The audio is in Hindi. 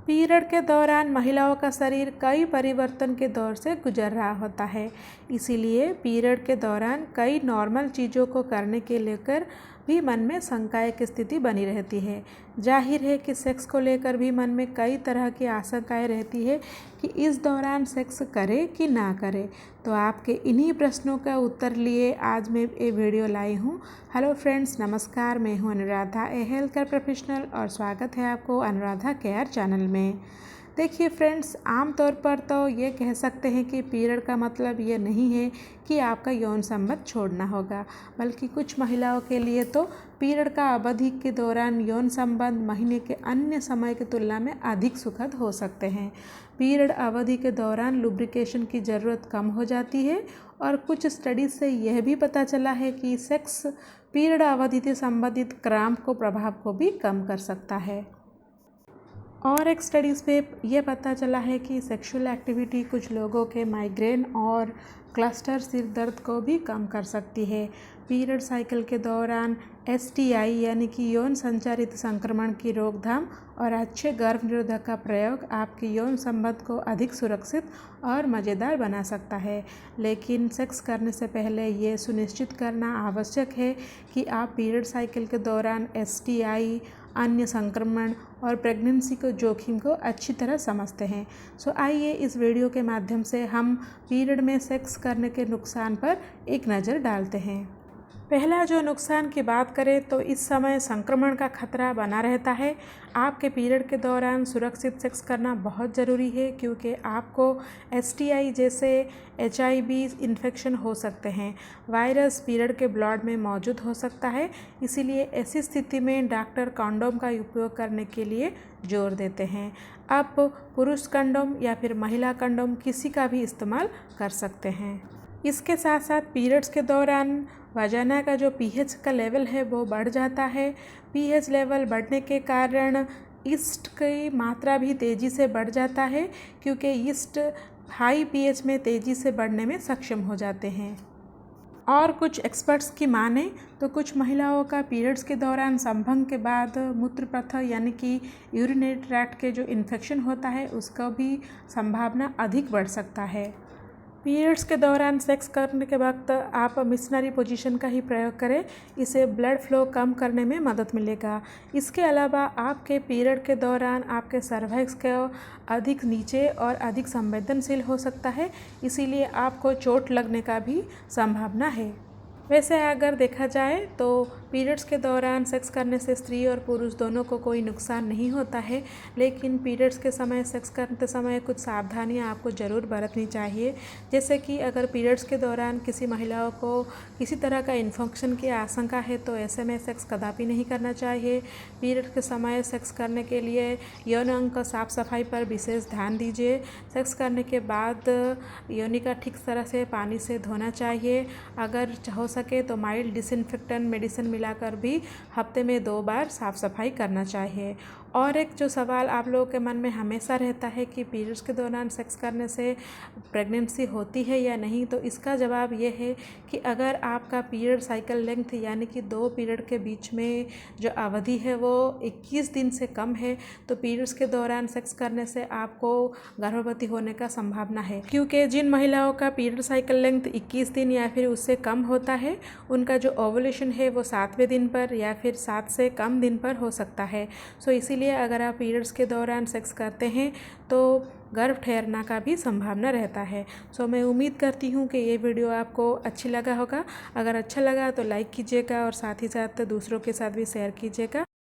पीरियड के दौरान महिलाओं का शरीर कई परिवर्तन के दौर से गुजर रहा होता है। इसीलिए पीरियड के दौरान कई नॉर्मल चीज़ों को करने के लेकर भी मन में शंकाएं की स्थिति बनी रहती है। जाहिर है कि सेक्स को लेकर भी मन में कई तरह की आशंकाएं रहती है कि इस दौरान सेक्स करे कि ना करे। तो आपके इन्हीं प्रश्नों का उत्तर लिए आज मैं ये वीडियो लाई हूँ। हेलो फ्रेंड्स, नमस्कार। मैं हूँ अनुराधा, ए हेल्थ केयर प्रोफेशनल, और स्वागत है आपको अनुराधा केयर चैनल में। देखिए फ्रेंड्स, आमतौर पर तो ये कह सकते हैं कि पीरियड का मतलब ये नहीं है कि आपका यौन संबंध छोड़ना होगा, बल्कि कुछ महिलाओं के लिए तो पीरियड का अवधि के दौरान यौन संबंध महीने के अन्य समय की तुलना में अधिक सुखद हो सकते हैं। पीरियड अवधि के दौरान लुब्रिकेशन की ज़रूरत कम हो जाती है, और कुछ स्टडीज से यह भी पता चला है कि सेक्स पीरियड अवधि से संबंधित क्रैम्प को प्रभाव को भी कम कर सकता है। और एक स्टडीज़ पे यह पता चला है कि सेक्सुअल एक्टिविटी कुछ लोगों के माइग्रेन और क्लस्टर सिर दर्द को भी कम कर सकती है। पीरियड साइकिल के दौरान STI यानी कि यौन संचारित संक्रमण की रोकथाम और अच्छे गर्भ निरोधक का प्रयोग आपके यौन संबंध को अधिक सुरक्षित और मज़ेदार बना सकता है। लेकिन सेक्स करने से पहले ये सुनिश्चित करना आवश्यक है कि आप पीरियड साइकिल के दौरान STI, अन्य संक्रमण और प्रेगनेंसी को जोखिम को अच्छी तरह समझते हैं। सो आइए इस वीडियो के माध्यम से हम पीरियड में सेक्स करने के नुकसान पर एक नज़र डालते हैं। पहला जो नुकसान की बात करें तो इस समय संक्रमण का खतरा बना रहता है। आपके पीरियड के दौरान सुरक्षित सेक्स करना बहुत ज़रूरी है, क्योंकि आपको STI जैसे HIV इन्फेक्शन हो सकते हैं। वायरस पीरियड के ब्लड में मौजूद हो सकता है, इसीलिए ऐसी स्थिति में डॉक्टर कंडोम का उपयोग करने के लिए जोर देते हैं। आप पुरुष कंडोम या फिर महिला कंडोम किसी का भी इस्तेमाल कर सकते हैं। इसके साथ साथ पीरियड्स के दौरान वजाना का जो pH का लेवल है वो बढ़ जाता है। pH लेवल बढ़ने के कारण ईस्ट की मात्रा भी तेज़ी से बढ़ जाता है, क्योंकि ईस्ट हाई pH में तेज़ी से बढ़ने में सक्षम हो जाते हैं। और कुछ एक्सपर्ट्स की माने तो कुछ महिलाओं का पीरियड्स के दौरान संभंग के बाद मूत्रपथ यानी कि यूरिनरी ट्रैक्ट के जो इन्फेक्शन होता है उसका भी संभावना अधिक बढ़ सकता है। पीरियड्स के दौरान सेक्स करने के वक्त आप मिशनरी पोजीशन का ही प्रयोग करें, इसे ब्लड फ्लो कम करने में मदद मिलेगा। इसके अलावा आपके पीरियड के दौरान आपके सर्वाइक्स को अधिक नीचे और अधिक संवेदनशील हो सकता है, इसीलिए आपको चोट लगने का भी संभावना है। वैसे अगर देखा जाए तो पीरियड्स के दौरान सेक्स करने से स्त्री और पुरुष दोनों को कोई नुकसान नहीं होता है, लेकिन पीरियड्स के समय सेक्स करते समय कुछ सावधानियां आपको ज़रूर बरतनी चाहिए। जैसे कि अगर पीरियड्स के दौरान किसी महिलाओं को किसी तरह का इन्फेक्शन की आशंका है तो ऐसे में सेक्स कदापि नहीं करना चाहिए। पीरियड के समय सेक्स करने के लिए यौन अंग का साफ सफाई पर विशेष ध्यान दीजिए। सेक्स करने के बाद योनि का ठीक तरह से पानी से धोना चाहिए। अगर हो सके तो माइल्ड डिसइंफेक्टेंट मेडिसिन मिलाकर भी हफ्ते में 2 बार साफ़ सफाई करना चाहिए। और एक जो सवाल आप लोगों के मन में हमेशा रहता है कि पीरियड्स के दौरान सेक्स करने से प्रेगनेंसी होती है या नहीं, तो इसका जवाब ये है कि अगर आपका पीरियड साइकिल लेंथ यानी कि 2 पीरियड के बीच में जो अवधि है वो 21 दिन से कम है, तो पीरियड्स के दौरान सेक्स करने से आपको गर्भवती होने का संभावना है। क्योंकि जिन महिलाओं का पीरियड साइकिल लेंथ 21 दिन या फिर उससे कम होता है, उनका जो ओवुलेशन है वो 7वें दिन पर या फिर 7 से कम दिन पर हो सकता है। सो इसीलिए अगर आप पीरियड्स के दौरान सेक्स करते हैं तो गर्भ ठहरना का भी संभावना रहता है। सो मैं उम्मीद करती हूँ कि ये वीडियो आपको अच्छी लगा होगा। अगर अच्छा लगा तो लाइक कीजिएगा और साथ ही साथ दूसरों के साथ भी शेयर कीजिएगा।